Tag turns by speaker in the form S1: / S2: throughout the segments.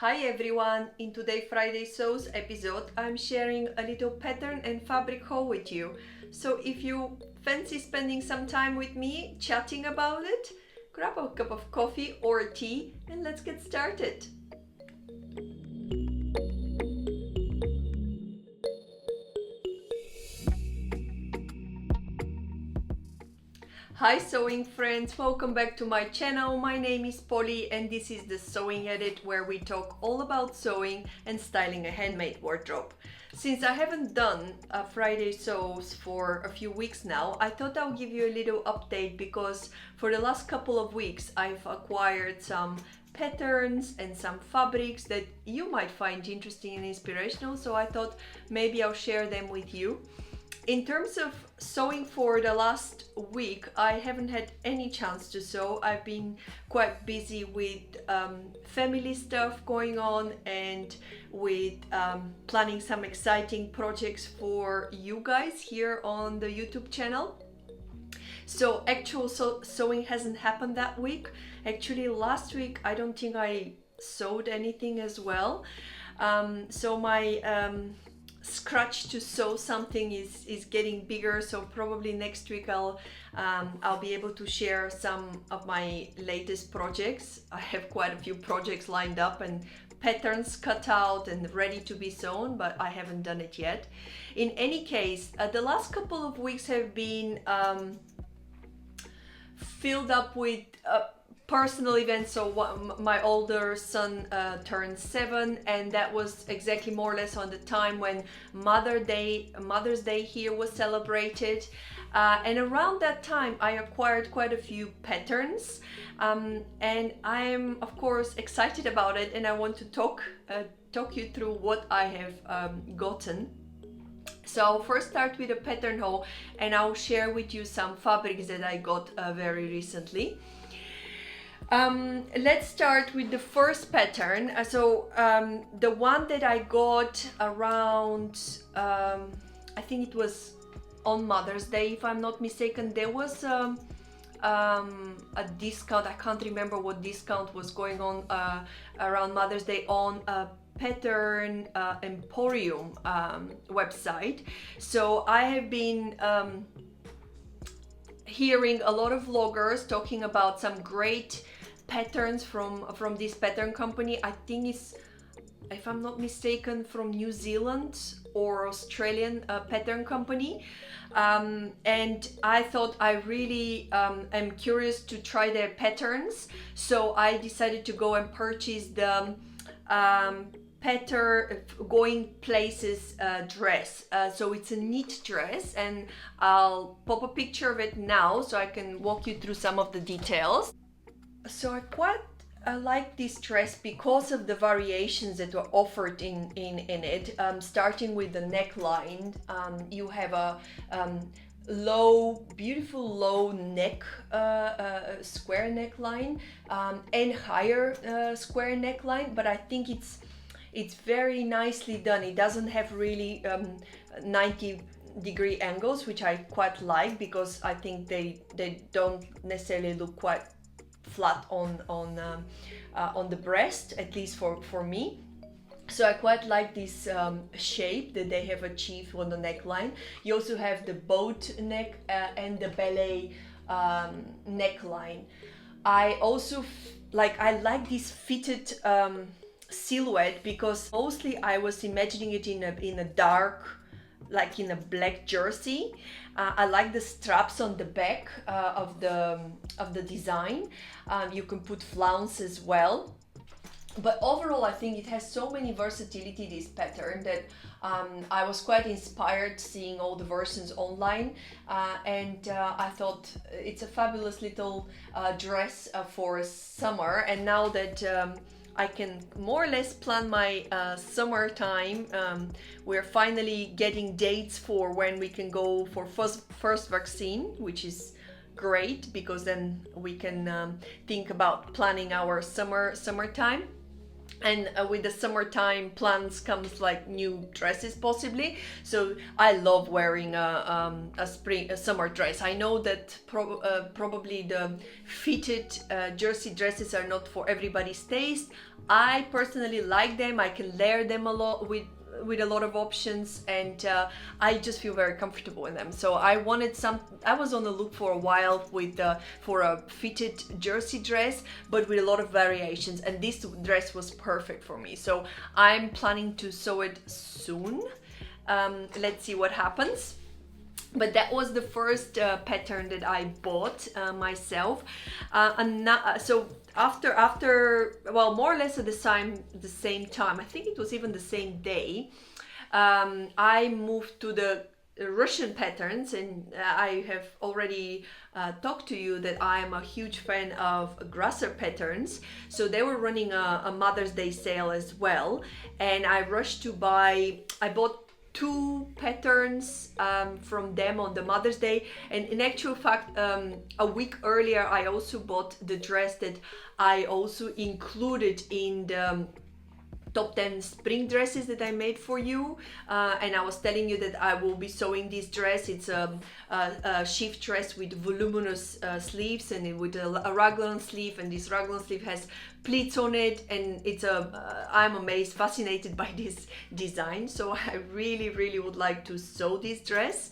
S1: Hi everyone! In today's Friday Sews episode, I'm sharing a little pattern and fabric haul with you. So if you fancy spending some time with me chatting about it, grab a cup of coffee or tea and let's get started. Hi sewing friends, welcome back to my channel. My name is Polly and this is the Sewing Edit, where we talk all about sewing and styling a handmade wardrobe. Since I haven't done a Friday Sews for a few weeks now, I thought I'll give you a little update because for the last couple of weeks I've acquired some patterns and some fabrics that you might find interesting and inspirational, so I thought maybe I'll share them with you. In terms of sewing for the last week, I haven't had any chance to sew. I've been quite busy with family stuff going on and with planning some exciting projects for you guys here on the YouTube channel. So actual sewing hasn't happened that week. Actually, last week I don't think I sewed anything as well. So my scratch to sew something is getting bigger, so probably next week I'll be able to share some of my latest projects. I have quite a few projects lined up and patterns cut out and ready to be sewn, but I haven't done it yet. In any case, the last couple of weeks have been filled up with personal events. So my older son turned 7, and that was exactly more or less on the time when Mother's Day here was celebrated, and around that time I acquired quite a few patterns, and I am of course excited about it, and I want to talk you through what I have gotten. So I'll first start with a pattern haul and I'll share with you some fabrics that I got very recently. Let's start with the first pattern. The one that I got around, I think it was on Mother's Day, if I'm not mistaken. There was a discount. I can't remember what discount was going on around Mother's Day on a pattern emporium website. So I have been hearing a lot of vloggers talking about some great patterns from this pattern company. I think it's, if I'm not mistaken, from New Zealand or Australian pattern company, and I thought I really am curious to try their patterns, so I decided to go and purchase the pattern going places dress. So it's a knit dress, and I'll pop a picture of it now so I can walk you through some of the details. So I like this dress because of the variations that were offered in it. Starting with the neckline, you have a beautiful low neck, square neckline, and higher square neckline, but I think it's very nicely done. It doesn't have really 90-degree angles, which I quite like because I think they don't necessarily look quite flat on the breast, at least for me. So I quite like this shape that they have achieved on the neckline. You also have the boat neck and the ballet neckline. I also I like this fitted silhouette because mostly I was imagining it in a dark, like in a black jersey. I like the straps on the back of the design. You can put flounce as well. But overall, I think it has so many versatility, this pattern, that I was quite inspired seeing all the versions online, and I thought it's a fabulous little dress for summer. And now that I can more or less plan my summertime, we're finally getting dates for when we can go for first vaccine, which is great because then we can think about planning our summertime. And with the summertime plans comes like new dresses possibly. So I love wearing a summer dress. I know that probably the fitted jersey dresses are not for everybody's taste. I personally like them. I can layer them a lot with a lot of options, and I just feel very comfortable in them. So I was on the look for a while for a fitted jersey dress, but with a lot of variations, and this dress was perfect for me. So I'm planning to sew it soon. Let's see what happens. But that was the first pattern that I bought myself, so after well, more or less at the same time, I think it was even the same day, I moved to the Russian patterns, and I have already talked to you that I am a huge fan of Grasser patterns. So they were running a Mother's Day sale as well, and I rushed to buy. I bought 2 patterns from them on the Mother's Day, and in actual fact a week earlier I also bought the dress that I also included in the top 10 spring dresses that I made for you, and I was telling you that I will be sewing this dress. It's a shift dress with voluminous sleeves, and with a raglan sleeve, and this raglan sleeve has pleats on it, and it's I'm amazed, fascinated by this design. So I really would like to sew this dress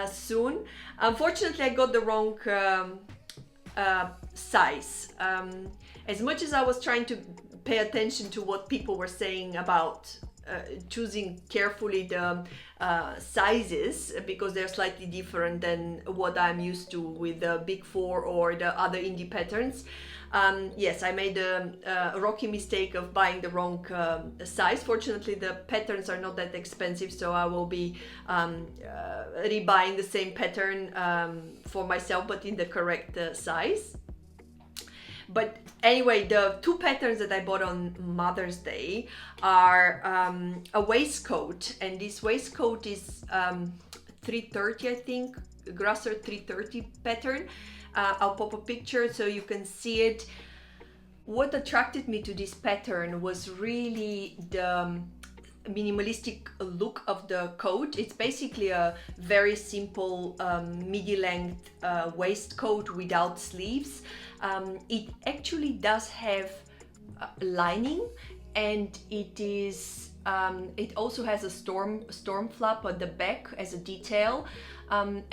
S1: soon. Unfortunately, I got the wrong size. As much as I was trying to pay attention to what people were saying about choosing carefully the sizes, because they're slightly different than what I'm used to with the Big Four or the other indie patterns. Yes, I made a rocky mistake of buying the wrong size. Fortunately, the patterns are not that expensive, so I will be rebuying the same pattern for myself, but in the correct size. But anyway, the 2 patterns that I bought on Mother's Day are a waistcoat, and this waistcoat is 330, I think, Grasser 330 pattern. I'll pop a picture so you can see it. What attracted me to this pattern was really the minimalistic look of the coat. It's basically a very simple midi-length waistcoat without sleeves. It actually does have lining, and it also has a storm flap at the back as a detail, and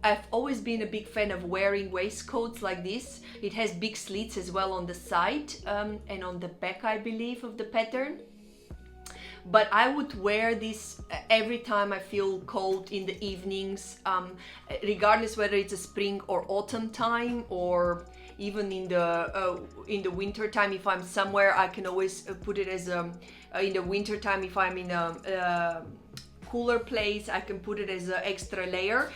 S1: I've always been a big fan of wearing waistcoats like this. It has big slits as well on the side and on the back, I believe, of the pattern. But I would wear this every time I feel cold in the evenings, regardless whether it's a spring or autumn time, or even in the winter time. If I'm somewhere, I can always put it as in the winter time. If I'm in a cooler place, I can put it as an extra layer,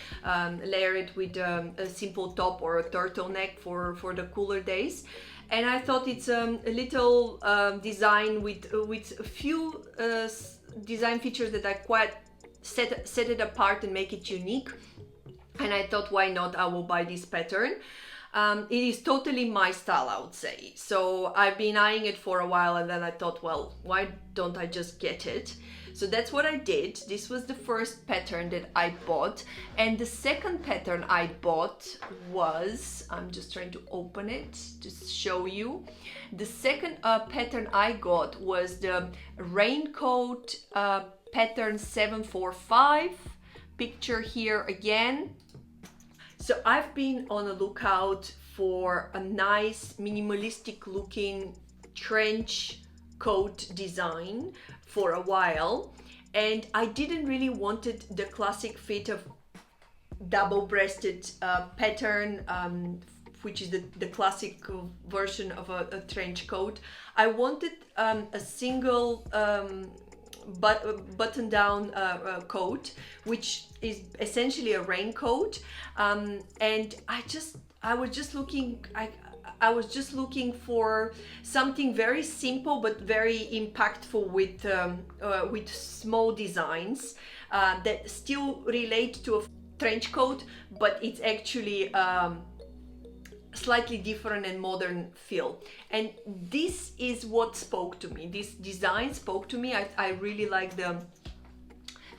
S1: layer it with a simple top or a turtleneck for the cooler days. And I thought it's a little design with a few design features that I quite set it apart and make it unique. And I thought, why not? I will buy this pattern. It is totally my style, I would say. So I've been eyeing it for a while, and then I thought, well, why don't I just get it? So that's what I did. This was the first pattern that I bought. And the second pattern I bought was, I'm just trying to open it to show you. The second pattern I got was the raincoat pattern 745. Picture here again. So I've been on a lookout for a nice minimalistic looking trench coat design for a while, and I didn't really wanted the classic fit of double-breasted pattern, which is the classic version of a trench coat. I wanted a single button-down coat, which is essentially a raincoat, and I was just looking for something very simple but very impactful with small designs that still relate to a trench coat, but it's actually slightly different and modern feel. And this is what spoke to me. This design spoke to me. I really like the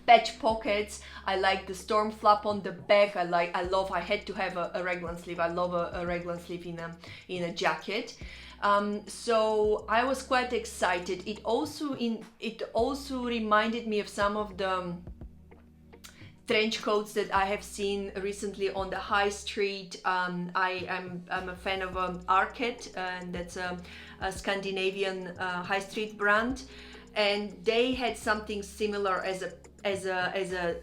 S1: patch pockets. I like the storm flap on the back. I had to have a raglan sleeve. I love a raglan sleeve in a jacket. So I was quite excited. It also reminded me of some of the trench coats that I have seen recently on the high street. I'm a fan of Arket, and that's a Scandinavian high street brand, and they had something similar as a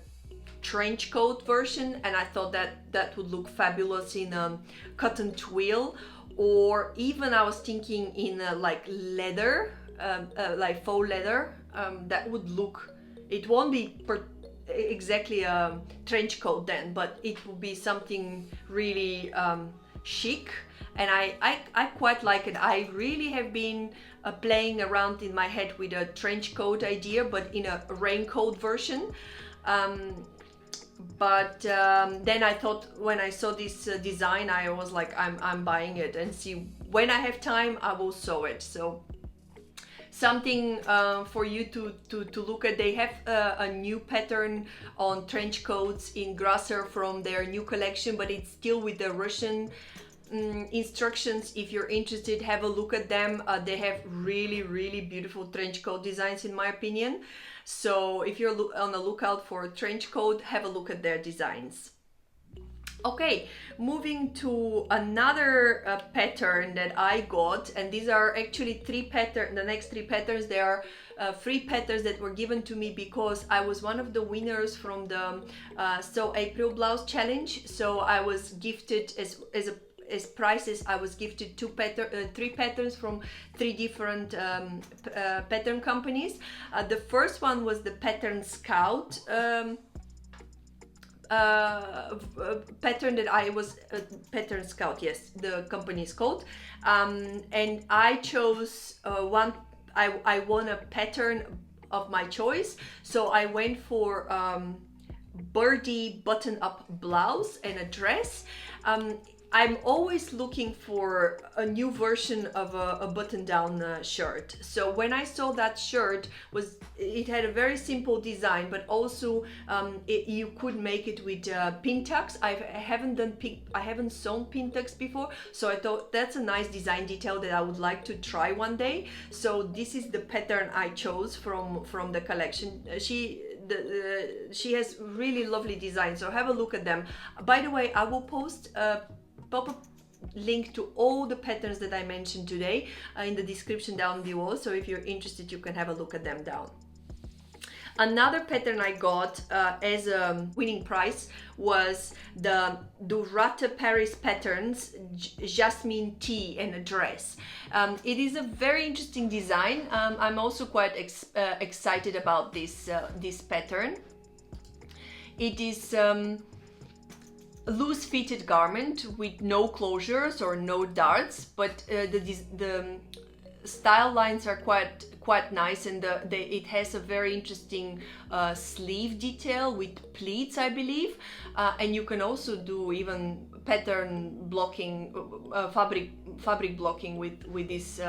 S1: trench coat version, and I thought that would look fabulous in cotton twill, or even I was thinking in like leather, like faux leather. That would look. It won't be exactly a trench coat then, but it will be something really chic, and I quite like it. I really have been playing around in my head with a trench coat idea, but in a raincoat version. Then I thought, when I saw this design, I was like, I'm buying it, and see, when I have time I will sew it. So something for you to look at. They have a new pattern on trench coats in Grasser from their new collection, but it's still with the Russian instructions. If you're interested, have a look at them. They have really beautiful trench coat designs, in my opinion. So if you're on the lookout for a trench coat, have a look at their designs. Okay, moving to another pattern that I got, and these are actually the next three patterns. They are free patterns that were given to me because I was one of the winners from the Sew April Blouse Challenge. So I was gifted as prizes. I was gifted three patterns from three different pattern companies. The first one was the Pattern Scout pattern that I was Pattern Scout, yes, the company is called, and I chose one. I won a pattern of my choice, so I went for birdie button-up blouse and a dress. I'm always looking for a new version of a button-down shirt. So when I saw that shirt, it had a very simple design, but also you could make it with pin tucks. I haven't sewn pin tucks before, so I thought that's a nice design detail that I would like to try one day. So this is the pattern I chose from the collection. She has really lovely designs, so have a look at them. By the way, I will post pop-up link to all the patterns that I mentioned today in the description down below, so if you're interested, you can have a look at them down. Another pattern I got as a winning prize was the Dorata Paris patterns, Jasmine Tea and a dress. It is a very interesting design. I'm also quite excited about this pattern. It is loose fitted garment with no closures or no darts, but the style lines are quite nice, and it has a very interesting sleeve detail with pleats, I believe, and you can also do even pattern blocking, fabric blocking with this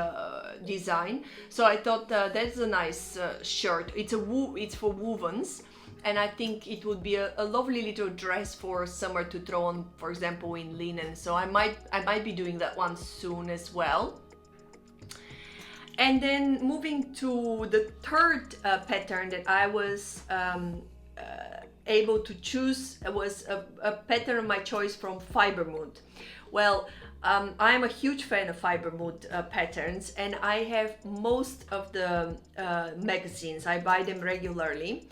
S1: design. So I thought that's a nice shirt. It's for wovens. And I think it would be a lovely little dress for summer to throw on, for example, in linen. So I might be doing that one soon as well. And then moving to the third pattern that I was able to choose was a pattern of my choice from Fiber Mood. Well, I'm a huge fan of Fiber Mood patterns, and I have most of the magazines. I buy them regularly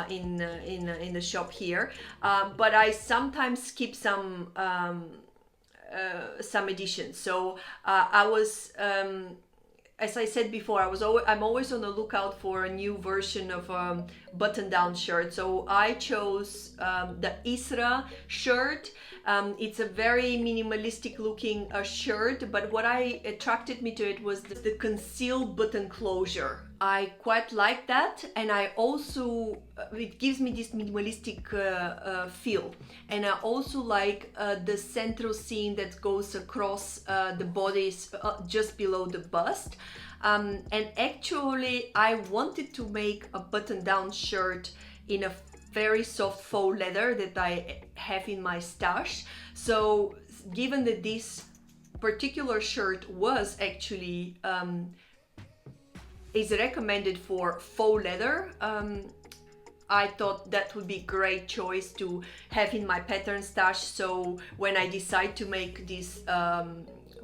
S1: in the shop here, but I sometimes skip some editions. So I was as I said before, I'm always on the lookout for a new version of button-down shirt. So I chose the Isra shirt. It's a very minimalistic looking shirt, but what attracted me to it was the concealed button closure. I quite like that, and I also it gives me this minimalistic feel, and I also like the central seam that goes across the bodies just below the bust. And actually I wanted to make a button-down shirt in a very soft faux leather that I have in my stash. So given that this particular shirt was actually is recommended for faux leather, I thought that would be a great choice to have in my pattern stash. So when I decide to make this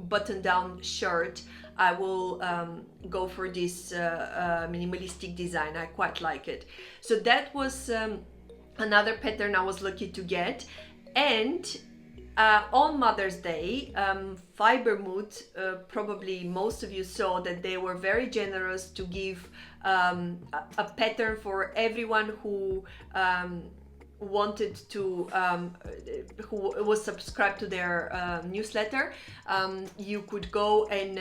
S1: button-down shirt, I will go for this minimalistic design. I quite like it. So that was another pattern I was lucky to get. And on Mother's Day, Fibermood, probably most of you saw that they were very generous to give a pattern for everyone who wanted to, who was subscribed to their newsletter. You could go and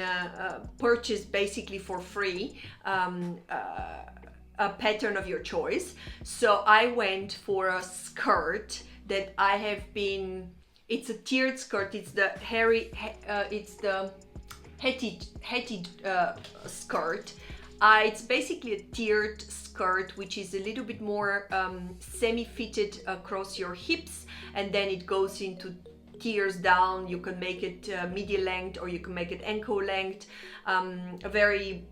S1: purchase basically for free a pattern of your choice. So I went for a skirt that I have been, it's a tiered skirt. It's the Hattie skirt. It's basically a tiered skirt, which is a little bit more semi-fitted across your hips, and then it goes into tiers down. You can make it midi length, or you can make it ankle length. A very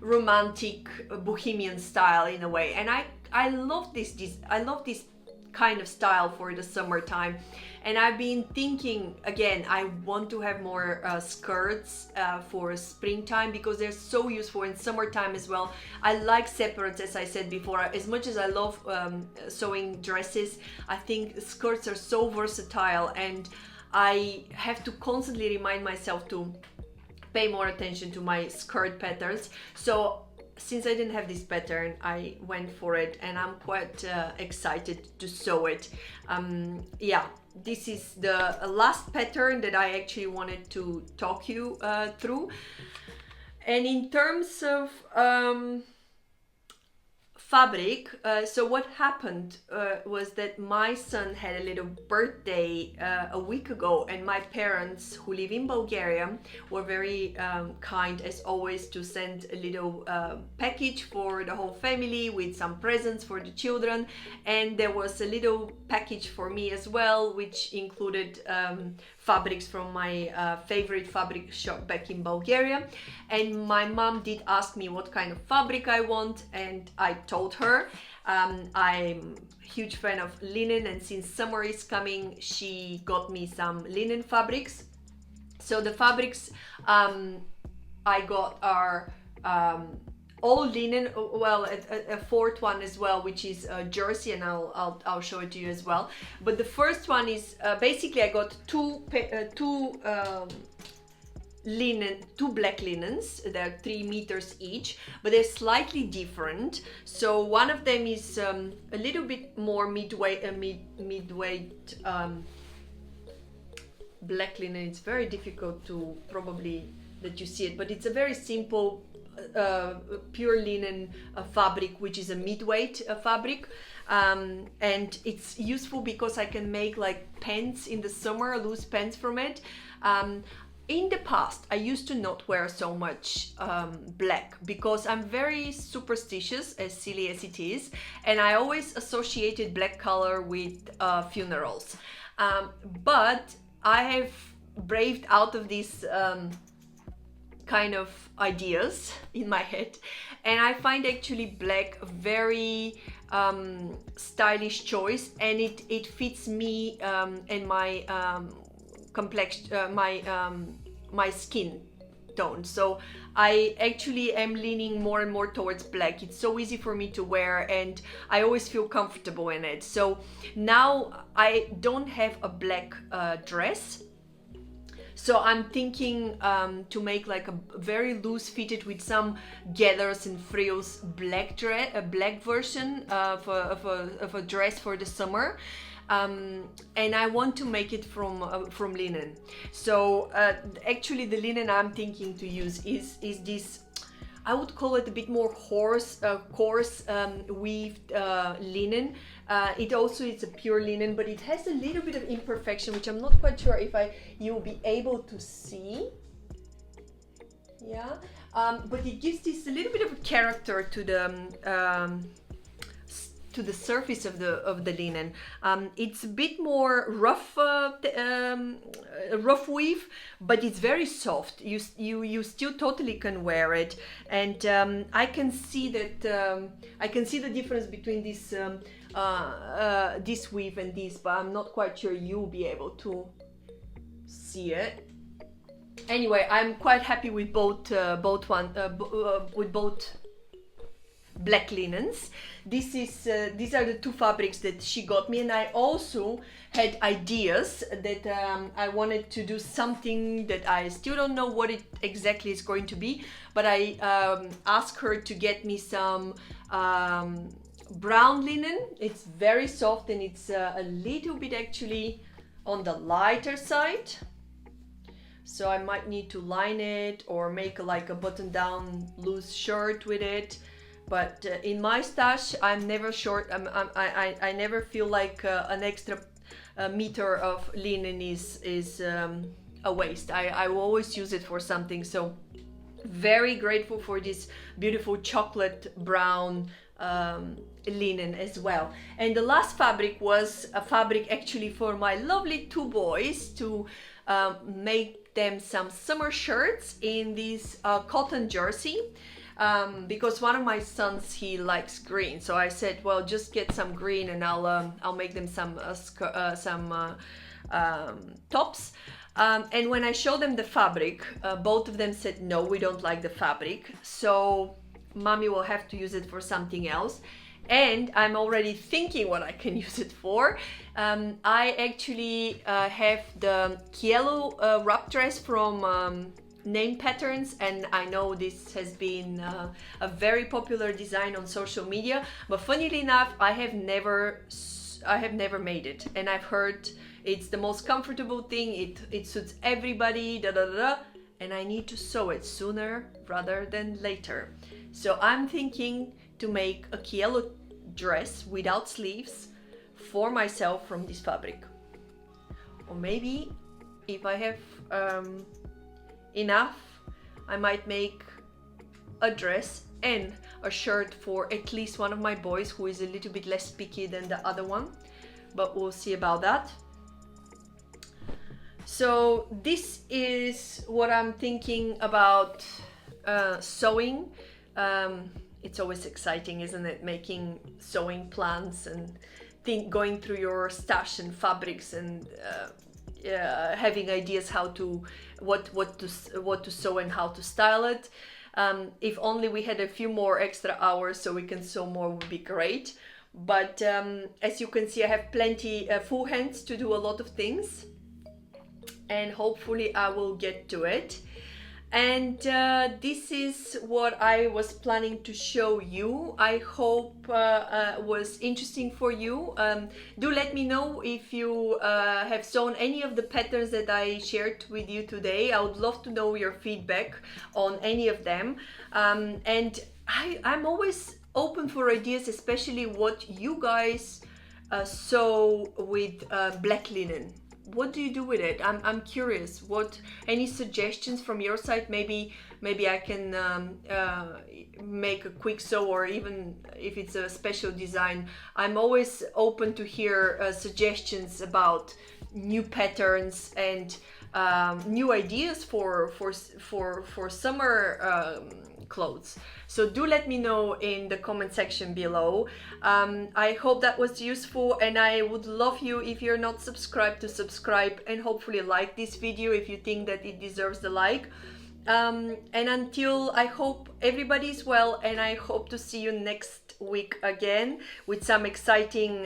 S1: romantic bohemian style in a way, and I love this I love this kind of style for the summertime. And I've been thinking, again, I want to have more skirts for springtime, because they're so useful in summertime as well. I like separates, as I said before. As much as I love sewing dresses, I think skirts are so versatile, and I have to constantly remind myself to pay more attention to my skirt patterns. So since I didn't have this pattern, I went for it, and I'm quite excited to sew it. Yeah, this is the last pattern that I actually wanted to talk you through. And in terms of fabric, so what happened was that my son had a little birthday a week ago, and my parents, who live in Bulgaria, were very kind as always to send a little package for the whole family with some presents for the children. And there was a little package for me as well, which included fabrics from my favorite fabric shop back in Bulgaria. And my mom did ask me what kind of fabric I want, and I told her I'm a huge fan of linen, and since summer is coming, she got me some linen fabrics. So the fabrics I got are all linen, well, a fourth one as well, which is jersey, and I'll show it to you as well. But the first one is basically I got two black linens. They're 3 meters each, but they're slightly different. So one of them is a little bit more midweight black linen. It's very difficult to probably that you see it, but it's a very simple pure linen fabric, which is a mid-weight fabric, and it's useful because I can make like pants in the summer, loose pants from it. In the past, I used to not wear so much black because I'm very superstitious, as silly as it is, and I always associated black color with funerals. But I have braved out of this kind of ideas in my head, and I find actually black a very stylish choice, and it fits me and my complexion, my skin tone. So I actually am leaning more and more towards black. It's so easy for me to wear, and I always feel comfortable in it. So now I don't have a black dress. So I'm thinking to make like a very loose fitted with some gathers and frills black dress, a black version of a dress for the summer. And I want to make it from linen. So actually the linen I'm thinking to use is this, I would call it a bit more coarse weaved linen. It also is a pure linen, but it has a little bit of imperfection, which I'm not quite sure if you'll be able to see. Yeah, but it gives this a little bit of a character to the surface of the linen. It's a bit more rough weave, but it's very soft. You still totally can wear it, and I can see that I can see the difference between this this weave and this, but I'm not quite sure you'll be able to see it. Anyway, I'm quite happy with both black linens. These are the two fabrics that she got me, and I also had ideas that I wanted to do something that I still don't know what it exactly is going to be, but I asked her to get me some brown linen. It's very soft, and it's a little bit actually on the lighter side, so I might need to line it or make like a button down loose shirt with it. But in my stash, I'm never short. I never feel like an extra meter of linen is a waste. I will always use it for something. So very grateful for this beautiful chocolate brown linen as well. And the last fabric was a fabric actually for my lovely two boys to make them some summer shirts in this cotton jersey. Because one of my sons, he likes green, so I said, well, just get some green and I'll make them some tops. And when I showed them the fabric, both of them said, no, we don't like the fabric, so mommy will have to use it for something else. And I'm already thinking what I can use it for. I actually have the Kielo wrap dress from Name Patterns, and I know this has been a very popular design on social media, but funnily enough, I have never made it, and I've heard it's the most comfortable thing. It suits everybody, and I need to sew it sooner rather than later. So I'm thinking to make a Kielo dress without sleeves for myself from this fabric, or maybe if I have enough, I might make a dress and a shirt for at least one of my boys, who is a little bit less picky than the other one, but we'll see about that. So this is what I'm thinking about sewing. It's always exciting, isn't it, making sewing plans and going through your stash and fabrics and having ideas how to what to sew and how to style it. If only we had a few more extra hours so we can sew more, would be great. But as you can see, I have plenty full hands to do a lot of things, and hopefully I will get to it. And this is what I was planning to show you. I hope was interesting for you. Do let me know if you have sewn any of the patterns that I shared with you today. I would love to know your feedback on any of them. And I'm always open for ideas, especially what you guys sew with black linen. What do you do with it? I'm curious. Any suggestions from your side? Maybe I can make a quick sew, or even if it's a special design. I'm always open to hear suggestions about new patterns and new ideas for summer clothes. So do let me know in the comment section below. I hope that was useful, and I would love you, if you're not subscribed, to subscribe and hopefully like this video if you think that it deserves the like. And until, I hope everybody's well, and I hope to see you next week again with some exciting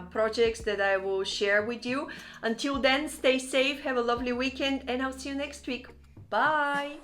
S1: projects that I will share with you. Until then, stay safe, have a lovely weekend, and I'll see you next week. Bye.